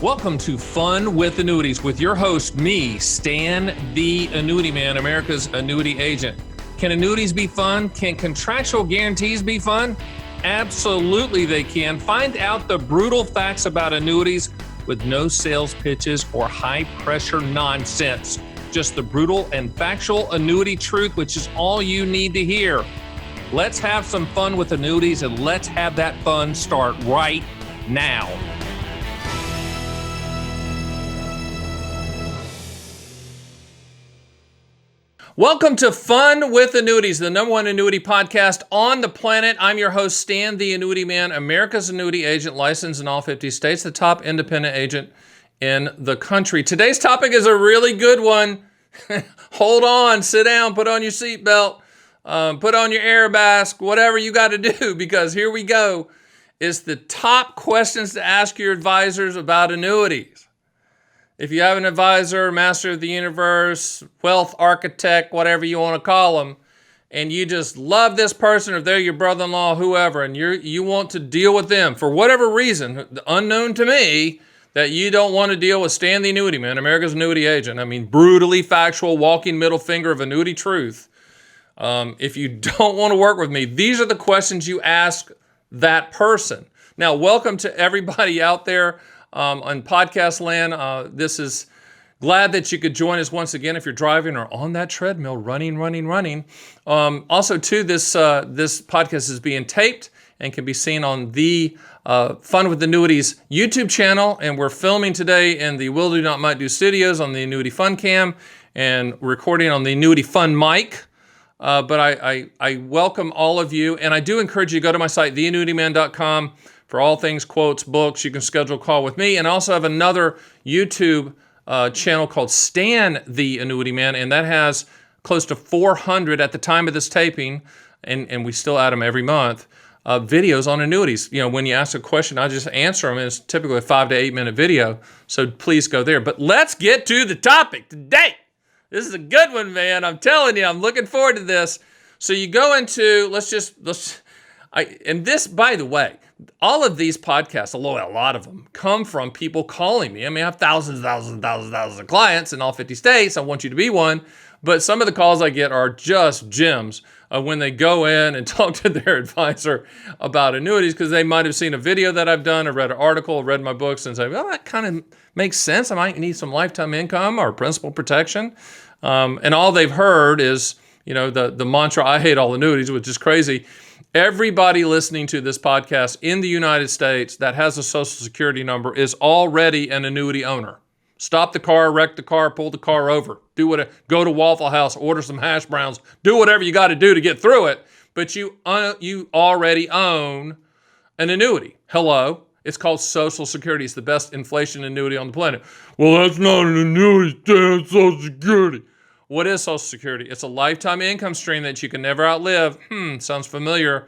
Welcome to Fun with Annuities with your host, me, Stan the Annuity Man, America's annuity agent. Can annuities be fun? Can contractual guarantees be fun? Absolutely they can. Find out the brutal facts about annuities with no sales pitches or high-pressure nonsense. Just the brutal and factual annuity truth, which is all you need to hear. Let's have some fun with annuities, and let's have that fun start right now. Welcome to Fun with Annuities, the number one annuity podcast on the planet. I'm your host, Stan the Annuity Man, America's annuity agent, licensed in all 50 states, the top independent agent in the country. Today's topic is a really good one. Hold on, sit down, put on your seatbelt, put on your air mask, whatever you got to do, because here we go. It's the top questions to ask your advisors about annuities. If you have an advisor, master of the universe, wealth architect, whatever you want to call them, and you just love this person, or they're your brother-in-law, whoever, and you want to deal with them for whatever reason, unknown to me, that you don't want to deal with Stan the Annuity Man, America's annuity agent. I mean, brutally factual, walking middle finger of annuity truth. If you don't want to work with me, these are the questions you ask that person. Now, welcome to everybody out there on podcast land. This is glad that you could join us once again if you're driving or on that treadmill, running. Also, too, this podcast is being taped and can be seen on the Fun with Annuities YouTube channel. And we're filming today in the Will Do Not Might Do studios on the Annuity Fun Cam and recording on the Annuity Fun mic. But I welcome all of you, and I do encourage you to go to my site, theannuityman.com, for all things quotes, books. You can schedule a call with me, and I also have another YouTube channel called Stan the Annuity Man, and that has close to 400 at the time of this taping, and we still add them every month, videos on annuities. You know, when you ask a question, I just answer them, and it's typically a 5 to 8 minute video, so please go there. But let's get to the topic today. This is a good one, man. I'm telling you, I'm looking forward to this. So you go into, and this, by the way, all of these podcasts, although a lot of them, come from people calling me. I mean, I have thousands of clients in all 50 states. I want you to be one. But some of the calls I get are just gems when they go in and talk to their advisor about annuities, because they might have seen a video that I've done or read an article or read my books and say, well, that kind of makes sense. I might need some lifetime income or principal protection. And all they've heard is, you know, the mantra, I hate all annuities, which is crazy. Everybody listening to this podcast in the United States that has a Social Security number is already an annuity owner. Stop the car, wreck the car, pull the car over, do whatever, go to Waffle House, order some hash browns, do whatever you got to do to get through it. But you already own an annuity. Hello. It's called Social Security. It's the best inflation annuity on the planet. Well, that's not an annuity, it's Social Security. What is Social Security? It's a lifetime income stream that you can never outlive. Sounds familiar.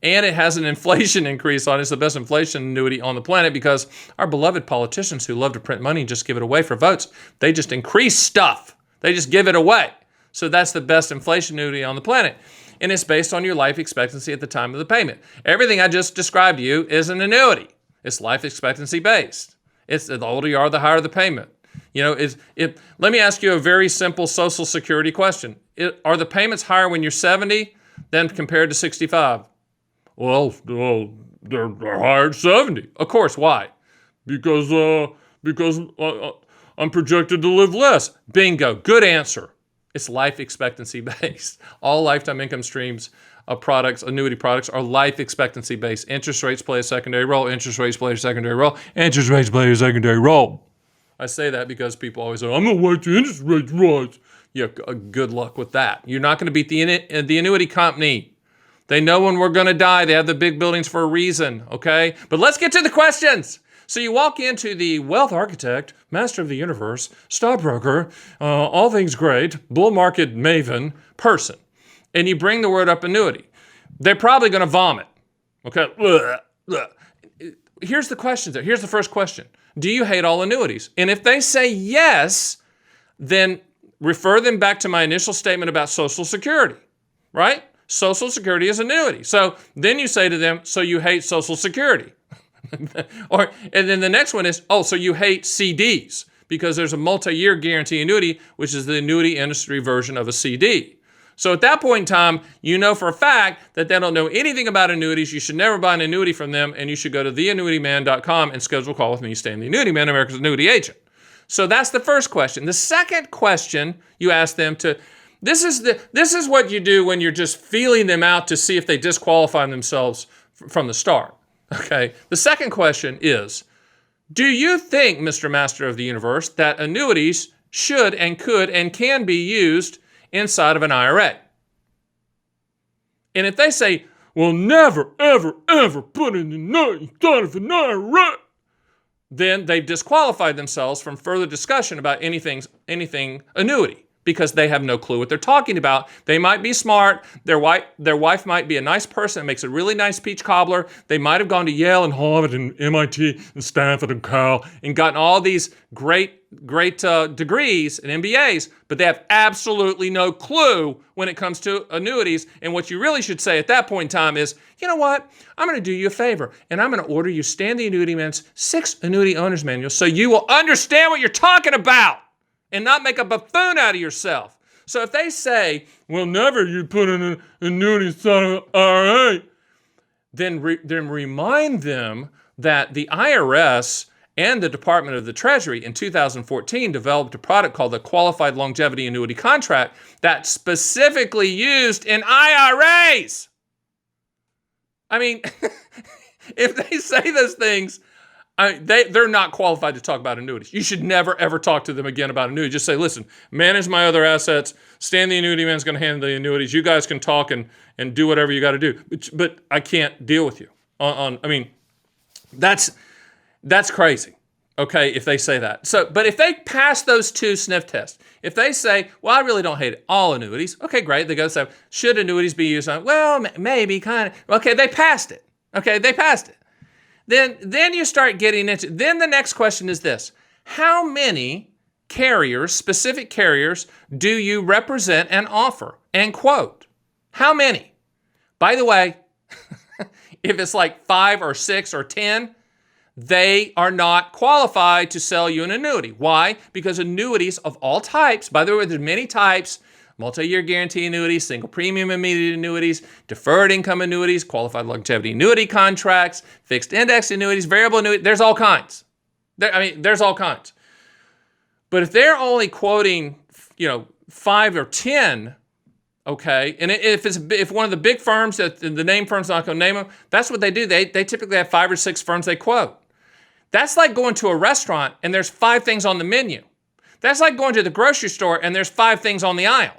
And it has an inflation increase on it. It's the best inflation annuity on the planet, because our beloved politicians who love to print money and just give it away for votes, they just increase stuff. They just give it away. So that's the best inflation annuity on the planet. And it's based on your life expectancy at the time of the payment. Everything I just described to you is an annuity. It's life expectancy based. It's the older you are, the higher the payment. You know, let me ask you a very simple Social Security question. Are the payments higher when you're 70 than compared to 65? Well, they're higher at 70. Of course. Why? Because I'm projected to live less. Bingo. Good answer. It's life expectancy based. All lifetime income streams products, annuity products, are life expectancy based. Interest rates play a secondary role. Interest rates play a secondary role. Interest rates play a secondary role. I say that because people always say, I'm going to wait till interest rates rise. Yeah, good luck with that. You're not going to beat the annuity company. They know when we're going to die. They have the big buildings for a reason, okay? But let's get to the questions. So you walk into the wealth architect, master of the universe, stockbroker, all things great, bull market maven person, and you bring the word up annuity. They're probably going to vomit, okay? Here's the question. Here's the first question. Do you hate all annuities? And if they say yes, then refer them back to my initial statement about Social Security, right? Social Security is annuity. So then you say to them, so you hate Social Security. And then the next one is, so you hate CDs because there's a multi-year guarantee annuity, which is the annuity industry version of a CD. So at that point in time, you know for a fact that they don't know anything about annuities. You should never buy an annuity from them, and you should go to theannuityman.com and schedule a call with me, Stan the Annuity Man, America's annuity agent. So that's the first question. The second question you ask them to, this is what you do when you're just feeling them out to see if they disqualify themselves from the start. Okay. The second question is, do you think, Mr. Master of the Universe, that annuities should and could and can be used inside of an IRA? And if they say, well, never, ever, ever put an annuity inside of an IRA, then they've disqualified themselves from further discussion about anything annuity, because they have no clue what they're talking about. They might be smart. Their wife might be a nice person that makes a really nice peach cobbler. They might have gone to Yale and Harvard and MIT and Stanford and Cal and gotten all these great degrees and MBAs, but they have absolutely no clue when it comes to annuities. And what you really should say at that point in time is, you know what? I'm going to do you a favor, and I'm going to order you Stan the Annuity Man's 6 Annuity Owner's Manuals so you will understand what you're talking about and not make a buffoon out of yourself. So if they say, well, never you put an annuity inside of an IRA, then remind them that the IRS and the Department of the Treasury in 2014 developed a product called the Qualified Longevity Annuity Contract that's specifically used in IRAs. I mean, if they say those things, they're not qualified to talk about annuities. You should never, ever talk to them again about annuities. Just say, listen, manage my other assets. Stan the Annuity Man's going to handle the annuities. You guys can talk and do whatever you got to do. But I can't deal with you. That's crazy, okay, if they say that. But if they pass those 2 sniff tests, if they say, well, I really don't hate all annuities, okay, great. They go say, should annuities be used on? Well, maybe, kind of. Okay, they passed it. Okay, they passed it. Then you start getting into, then the next question is this: how many carriers, specific carriers, do you represent and offer and quote? How many? By the way, if it's like 5 or 6 or 10, they are not qualified to sell you an annuity. Why? Because annuities of all types, by the way, there's many types: multi-year guarantee annuities, single premium immediate annuities, deferred income annuities, qualified longevity annuity contracts, fixed index annuities, variable annuities. There's all kinds. There's all kinds. But if they're only quoting, 5 or 10, okay, and if one of the big firms, that the name firm's not going to name them, that's what they do. They typically have 5 or 6 firms they quote. That's like going to a restaurant and there's 5 things on the menu. That's like going to the grocery store and there's 5 things on the aisle.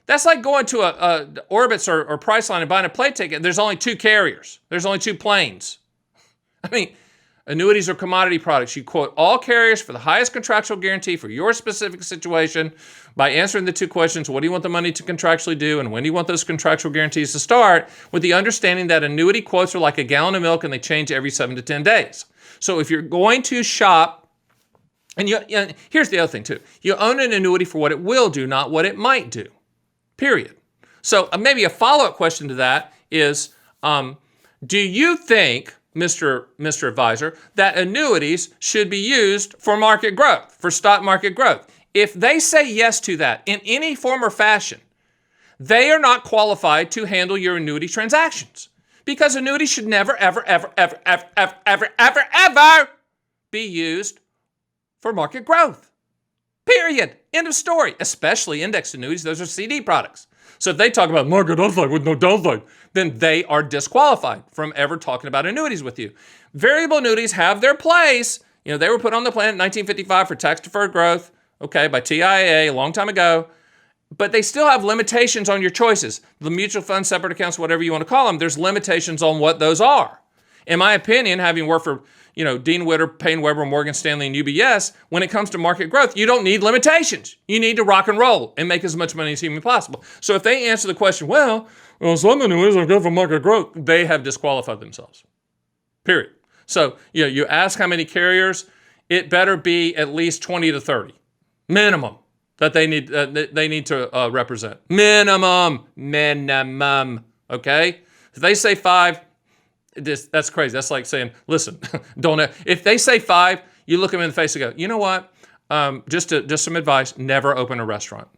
That's like going to a Orbitz or Priceline and buying a plane ticket. There's only 2 carriers. There's only 2 planes. Annuities are commodity products. You quote all carriers for the highest contractual guarantee for your specific situation by answering the 2 questions: what do you want the money to contractually do, and when do you want those contractual guarantees to start, with the understanding that annuity quotes are like a gallon of milk and they change every 7 to 10 days. So if you're going to shop, and here's the other thing too: you own an annuity for what it will do, not what it might do. Period. So maybe a follow-up question to that is, do you think, Mr. Advisor, that annuities should be used for market growth, for stock market growth? If they say yes to that in any form or fashion, they are not qualified to handle your annuity transactions, because annuities should never, ever, ever, ever, ever, ever, ever, ever, ever be used for market growth. Period. End of story. Especially indexed annuities. Those are CD products. So if they talk about market upside with no downside, then they are disqualified from ever talking about annuities with you. Variable annuities have their place. They were put on the planet in 1955 for tax-deferred growth, okay, by TIAA a long time ago. But they still have limitations on your choices. The mutual funds, separate accounts, whatever you want to call them, there's limitations on what those are. In my opinion, having worked for Dean Witter, Payne Weber, Morgan Stanley, and UBS, when it comes to market growth, you don't need limitations. You need to rock and roll and make as much money as humanly possible. So if they answer the question, well, some annuities are good for market growth, they have disqualified themselves. Period. So you ask how many carriers, it better be at least 20 to 30, minimum, that they need to represent. Minimum. Okay? If they say 5, That's crazy. That's like saying, listen, don't. If they say 5, you look them in the face and go, you know what? Just some advice: never open a restaurant.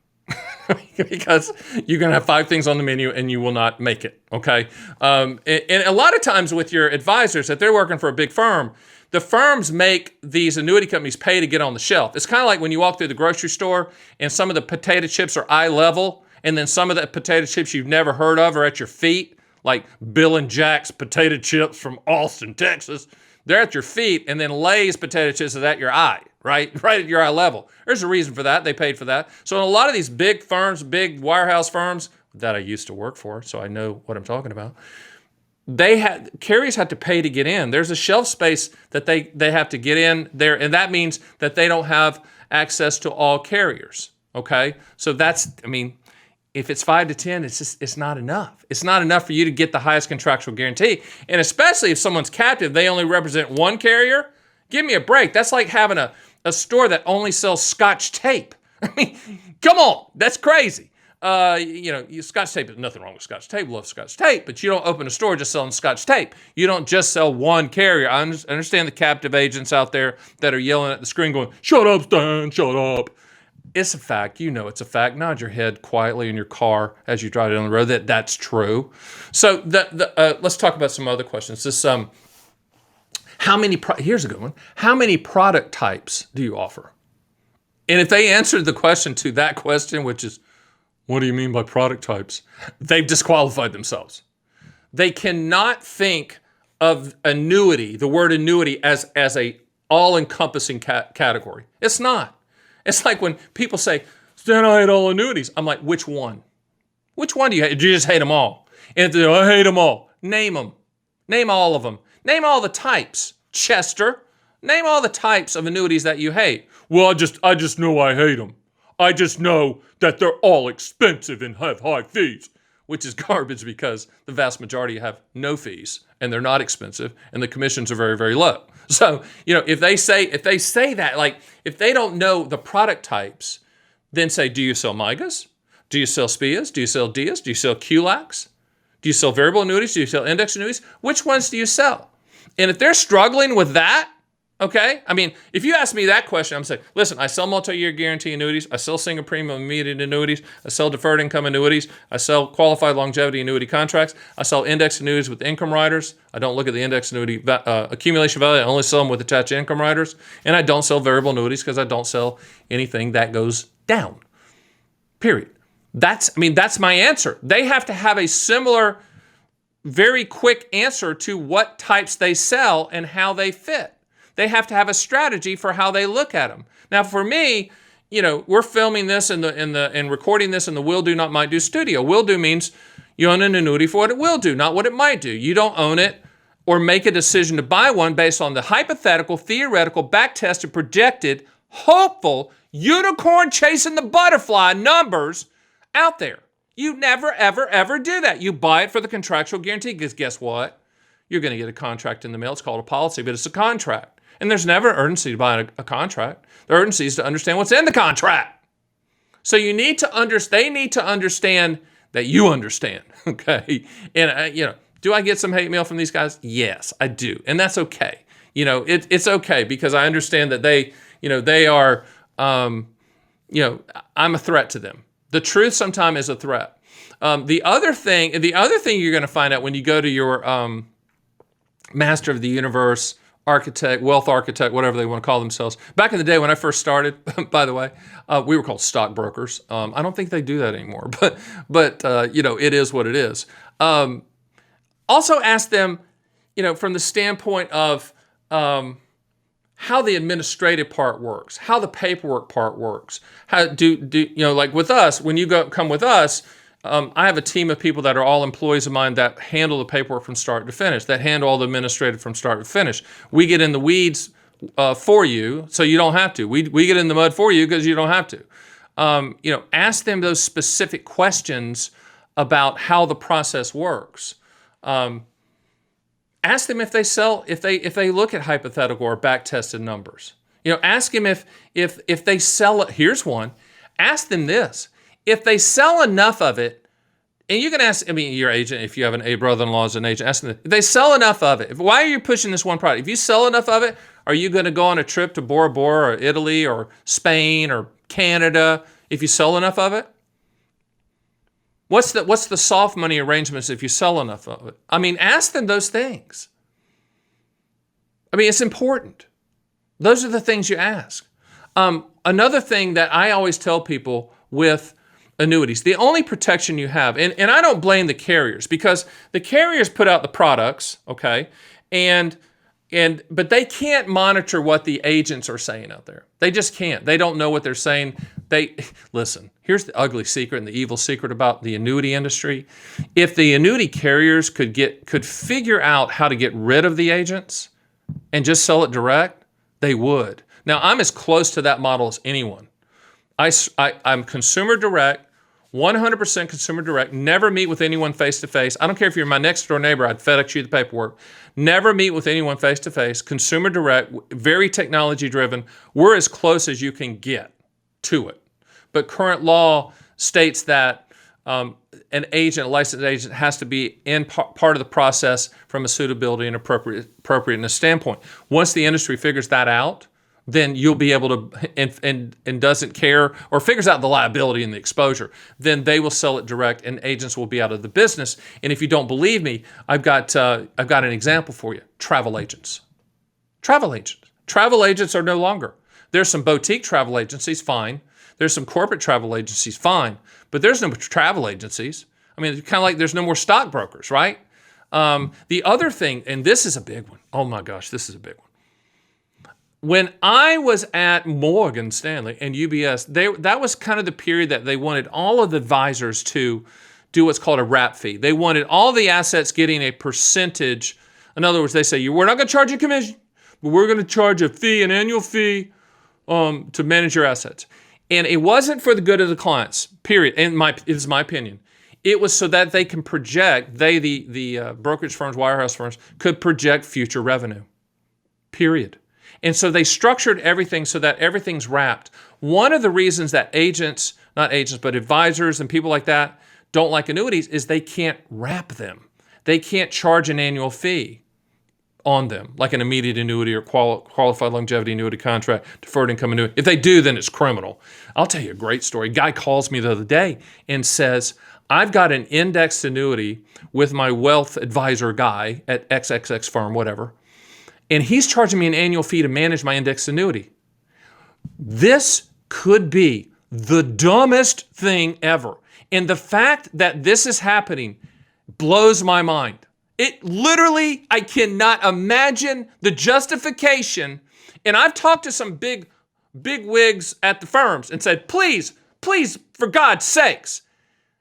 Because you're going to have 5 things on the menu and you will not make it, okay? And a lot of times with your advisors, if they're working for a big firm, the firms make these annuity companies pay to get on the shelf. It's kind of like when you walk through the grocery store and some of the potato chips are eye level, and then some of the potato chips you've never heard of are at your feet, like Bill and Jack's potato chips from Austin, Texas. They're at your feet, and then Lay's potato chips is at your eye, right? Right at your eye level. There's a reason for that. They paid for that. So in a lot of these big firms, big wirehouse firms that I used to work for, so I know what I'm talking about, carriers had to pay to get in. There's a shelf space that they have to get in there, and that means that they don't have access to all carriers, okay? So if it's 5 to 10, it's not enough. It's not enough for you to get the highest contractual guarantee. And especially if someone's captive, they only represent one carrier. Give me a break. That's like having a store that only sells Scotch tape. I mean, come on, that's crazy. Scotch tape, there's nothing wrong with Scotch tape. Love Scotch tape, but you don't open a store just selling Scotch tape. You don't just sell one carrier. I understand the captive agents out there that are yelling at the screen going, "Shut up, Stan, shut up." It's a fact. You know it's a fact. Nod your head quietly in your car as you drive down the road. That's true. So let's talk about some other questions. Here's a good one. How many product types do you offer? And if they answered the question to that question, which is, what do you mean by product types? They've disqualified themselves. They cannot think of annuity, the word annuity, as a all-encompassing category. It's not. It's like when people say, Stan, I hate all annuities. I'm like, which one? Which one do you hate? Do you just hate them all? And if they go, I hate them all. Name them. Name all of them. Name all the types. Chester, name all the types of annuities that you hate. Well, I just know I hate them. I just know that they're all expensive and have high fees, which is garbage because the vast majority have no fees and they're not expensive and the commissions are very, very low. So, if they say that, like if they don't know the product types, then say, do you sell MIGAs? Do you sell SPIAs? Do you sell DIAs? Do you sell QLACs? Do you sell variable annuities? Do you sell index annuities? Which ones do you sell? And if they're struggling with that, okay, if you ask me that question, I'm saying, listen, I sell multi-year guarantee annuities. I sell single premium immediate annuities. I sell deferred income annuities. I sell qualified longevity annuity contracts. I sell index annuities with income riders. I don't look at the index annuity accumulation value. I only sell them with attached income riders. And I don't sell variable annuities because I don't sell anything that goes down, period. That's my answer. They have to have a similar, very quick answer to what types they sell and how they fit. They have to have a strategy for how they look at them. Now, for me, we're filming this and recording this in the will do, not might do studio. Will do means you own an annuity for what it will do, not what it might do. You don't own it or make a decision to buy one based on the hypothetical, theoretical, back-tested, projected, hopeful, unicorn chasing the butterfly numbers out there. You never, ever, ever do that. You buy it for the contractual guarantee because guess what? You're going to get a contract in the mail. It's called a policy, but it's a contract. And there's never urgency to buy a contract. The urgency is to understand what's in the contract. So they need to understand that you understand, okay? And, do I get some hate mail from these guys? Yes, I do. And that's okay. It's okay because I understand that they are, I'm a threat to them. The truth sometimes is a threat. The other thing you're going to find out when you go to your master of the universe, architect, wealth architect, whatever they want to call themselves. Back in the day when I first started, by the way, we were called stockbrokers. I don't think they do that anymore, but it is what it is. Also ask them, from the standpoint of how the administrative part works, how the paperwork part works. How like with us, when you come with us, I have a team of people that are all employees of mine that handle the paperwork from start to finish, that handle all the administrative from start to finish. We get in the weeds for you, so you don't have to. We get in the mud for you because you don't have to. Ask them those specific questions about how the process works. Ask them if they look at hypothetical or back-tested numbers. Ask them if they sell it. Here's one. Ask them this. If they sell enough of it, And you can ask, your agent, if you have a brother-in-law as an agent, ask them, if they sell enough of it, why are you pushing this one product? If you sell enough of it, are you going to go on a trip to Bora Bora or Italy or Spain or Canada if you sell enough of it? What's the soft money arrangements if you sell enough of it? Ask them those things. It's important. Those are the things you ask. Another thing that I always tell people with annuities, the only protection you have, and I don't blame the carriers, because the carriers put out the products, okay, but they can't monitor what the agents are saying out there. They just can't. They don't know what they're saying. Listen, here's the ugly secret and the evil secret about the annuity industry. If the annuity carriers could figure out how to get rid of the agents and just sell it direct, they would. Now, I'm as close to that model as anyone. I'm consumer direct, 100% consumer direct, never meet with anyone face-to-face. I don't care if you're my next door neighbor, I'd FedEx you the paperwork. Never meet with anyone face-to-face, consumer direct, very technology driven. We're as close as you can get to it. But current law states that an agent, a licensed agent, has to be in part of the process from a suitability and appropriateness standpoint. Once the industry figures that out, then you'll be able to, and doesn't care, or figures out the liability and the exposure, then they will sell it direct and agents will be out of the business. And if you don't believe me, I've got an example for you. Travel agents. Travel agents are no longer. There's some boutique travel agencies, fine. There's some corporate travel agencies, fine. But there's no travel agencies. It's kind of like there's no more stockbrokers, right? The other thing, and this is a big one. Oh my gosh, this is a big one. When I was at Morgan Stanley and UBS, that was kind of the period that they wanted all of the advisors to do what's called a wrap fee. They wanted all the assets getting a percentage. In other words, they say, we're not going to charge you commission, but we're going to charge a fee, an annual fee, to manage your assets. And it wasn't for the good of the clients, period. And it's my opinion. It was so that they can project, the brokerage firms, wirehouse firms, could project future revenue, period. And so they structured everything so that everything's wrapped. One of the reasons that but advisors and people like that don't like annuities is they can't wrap them. They can't charge an annual fee on them, like an immediate annuity or qualified longevity annuity contract, deferred income annuity. If they do, then it's criminal. I'll tell you a great story. A guy calls me the other day and says, I've got an indexed annuity with my wealth advisor guy at XXX firm, whatever, and he's charging me an annual fee to manage my indexed annuity. This could be the dumbest thing ever. And the fact that this is happening blows my mind. It literally, I cannot imagine the justification. And I've talked to some big wigs at the firms and said, please, for God's sakes,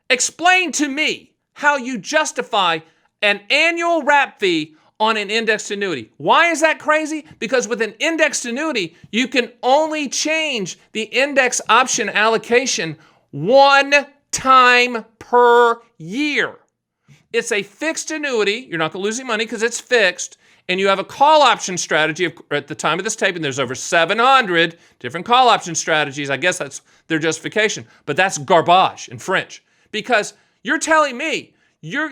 explain to me how you justify an annual wrap fee on an indexed annuity. Why is that crazy? Because with an indexed annuity, you can only change the index option allocation one time per year. It's a fixed annuity. You're not going to lose any money because it's fixed. And you have a call option strategy. At the time of this taping, there's over 700 different call option strategies. I guess that's their justification. But that's garbage in French. Because you're telling me,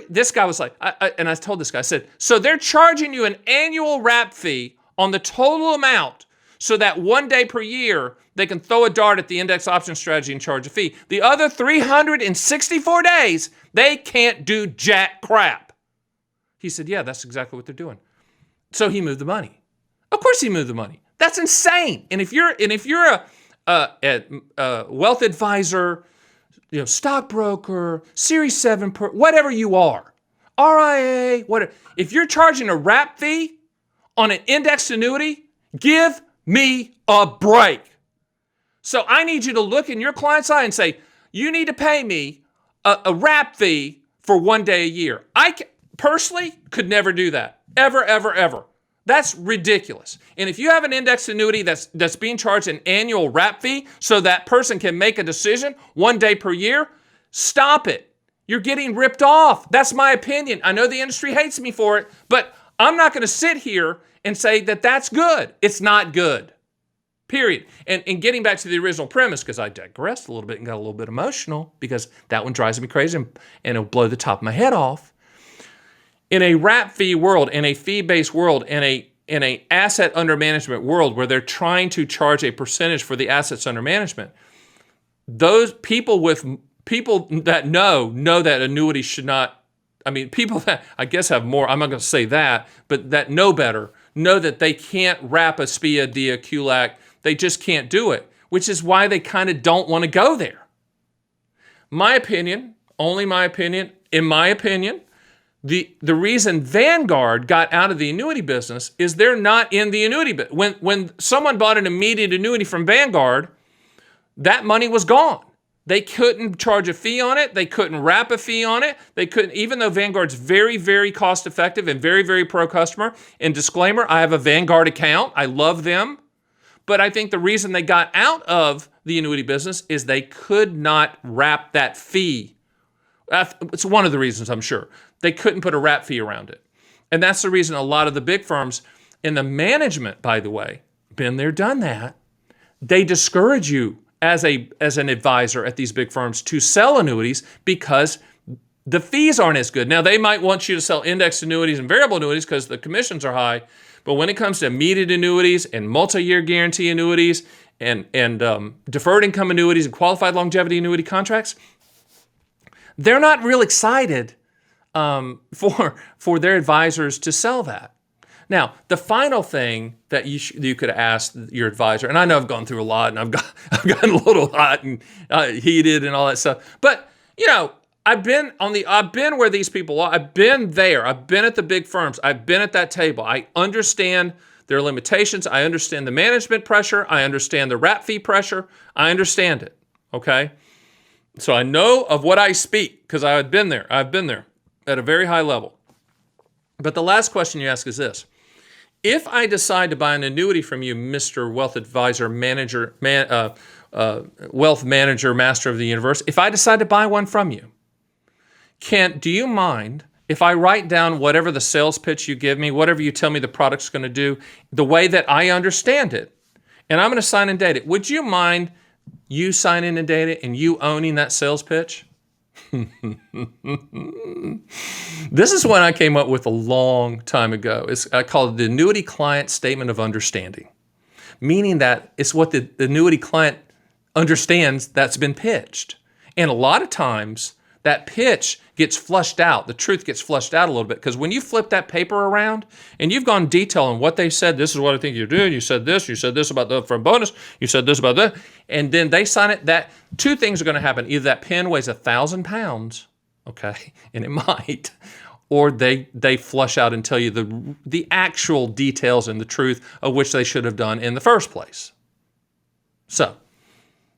this guy was like, and I told this guy, I said, so they're charging you an annual wrap fee on the total amount so that one day per year they can throw a dart at the index option strategy and charge a fee. The other 364 days, they can't do jack crap. He said, yeah, that's exactly what they're doing. So he moved the money. Of course he moved the money. That's insane. And if you're a wealth advisor, stockbroker, Series 7, whatever you are, RIA, whatever. If you're charging a wrap fee on an indexed annuity, give me a break. So I need you to look in your client's eye and say, you need to pay me a wrap fee for one day a year. I personally could never do that. Ever, ever, ever. That's ridiculous. And if you have an indexed annuity that's being charged an annual wrap fee so that person can make a decision one day per year, stop it. You're getting ripped off. That's my opinion. I know the industry hates me for it, but I'm not going to sit here and say that that's good. It's not good. period. And getting back to the original premise, because I digressed a little bit and got a little bit emotional, because that one drives me crazy and it'll blow the top of my head off. In a wrap fee world, in a fee-based world, in a asset under management world where they're trying to charge a percentage for the assets under management, those people that know that annuities should not, people that I guess have more, I'm not going to say that, but that know better, know that they can't wrap a SPIA, DIA, QLAC. They just can't do it, which is why they kind of don't want to go there. My opinion, only my opinion, in my opinion, the reason Vanguard got out of the annuity business is they're not in the annuity business. When someone bought an immediate annuity from Vanguard, that money was gone. They couldn't charge a fee on it. They couldn't wrap a fee on it. They couldn't, even though Vanguard's very, very cost effective and very, very pro customer. And disclaimer, I have a Vanguard account. I love them. But I think the reason they got out of the annuity business is they could not wrap that fee. It's one of the reasons, I'm sure. They couldn't put a wrap fee around it. And that's the reason a lot of the big firms in the management, by the way, been there, done that. They discourage you as an advisor at these big firms to sell annuities because the fees aren't as good. Now, they might want you to sell indexed annuities and variable annuities because the commissions are high. But when it comes to immediate annuities and multi-year guarantee annuities and deferred income annuities and qualified longevity annuity contracts, they're not real excited for their advisors to sell that. Now, the final thing that you could ask your advisor, and I know I've gone through a lot, and I've gotten a little hot and heated and all that stuff. But I've been where these people are. I've been there. I've been at the big firms. I've been at that table. I understand their limitations. I understand the management pressure. I understand the wrap fee pressure. I understand it. Okay, so I know of what I speak because I've been there. I've been there at a very high level. But the last question you ask is this. If I decide to buy an annuity from you, Mr. Wealth Advisor, Wealth Manager, Master of the Universe, if I decide to buy one from you, do you mind if I write down whatever the sales pitch you give me, whatever you tell me the product's going to do, the way that I understand it, and I'm going to sign and date it, would you mind you signing and date it and you owning that sales pitch? This is one I came up with a long time ago. I call it the annuity client statement of understanding, meaning that it's what the annuity client understands that's been pitched. And a lot of times that pitch gets flushed out. The truth gets flushed out a little bit because when you flip that paper around and you've gone detail on what they said, this is what I think you're doing. You said this about the upfront bonus. You said this about that. And then they sign it. That two things are going to happen. Either that pen weighs 1,000 pounds, okay, and it might, or they flush out and tell you the actual details and the truth of which they should have done in the first place. So,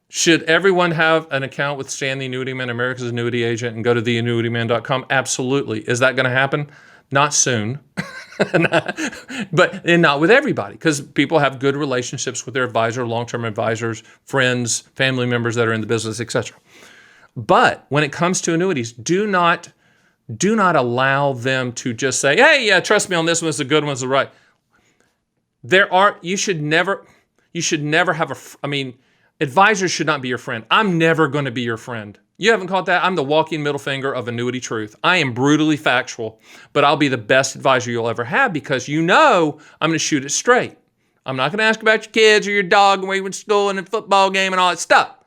should everyone have an account with Stan the Annuity Man, America's Annuity Agent, and go to theannuityman.com? Absolutely. Is that going to happen? Not soon. But not with everybody, because people have good relationships with their advisor, long-term advisors, friends, family members that are in the business, etc. But when it comes to annuities, do not allow them to just say, hey, yeah, trust me on this one, it's the good one's the right. You should never have advisors should not be your friend. I'm never going to be your friend. You haven't caught that? I'm the walking middle finger of annuity truth. I am brutally factual, but I'll be the best advisor you'll ever have because I'm going to shoot it straight. I'm not going to ask about your kids or your dog and where you went to school and the football game and all that stuff.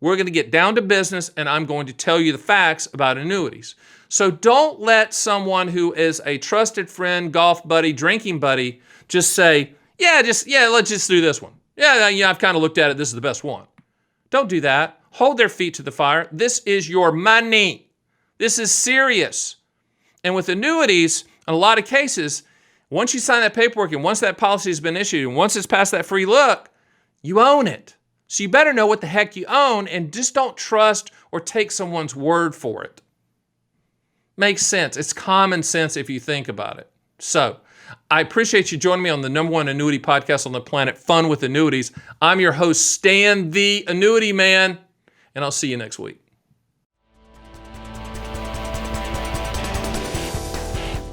We're going to get down to business and I'm going to tell you the facts about annuities. So don't let someone who is a trusted friend, golf buddy, drinking buddy just say, let's just do this one. Yeah, I've kind of looked at it. This is the best one. Don't do that. Hold their feet to the fire. This is your money. This is serious. And with annuities, in a lot of cases, once you sign that paperwork and once that policy has been issued and once it's past that free look, you own it. So you better know what the heck you own and just don't trust or take someone's word for it. Makes sense. It's common sense if you think about it. So, I appreciate you joining me on the #1 annuity podcast on the planet, Fun with Annuities. I'm your host, Stan the Annuity Man, and I'll see you next week.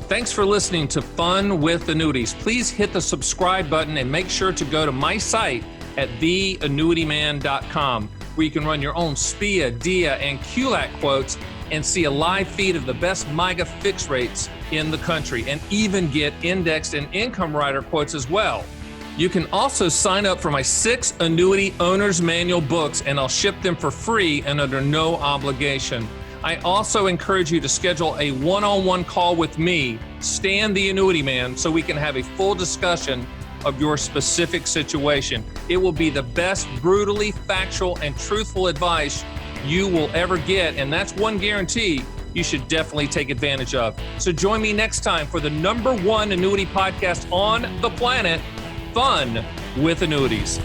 Thanks for listening to Fun with Annuities. Please hit the subscribe button and make sure to go to my site at theannuityman.com, where you can run your own SPIA, DIA, and QLAC quotes and see a live feed of the best MYGA fixed rates in the country, and even get indexed and income rider quotes as well. You can also sign up for my 6 Annuity Owner's Manual books, and I'll ship them for free and under no obligation. I also encourage you to schedule a one-on-one call with me, Stan the Annuity Man, so we can have a full discussion of your specific situation. It will be the best brutally factual and truthful advice you will ever get, and that's one guarantee you should definitely take advantage of. So join me next time for the #1 annuity podcast on the planet, Fun with Annuities.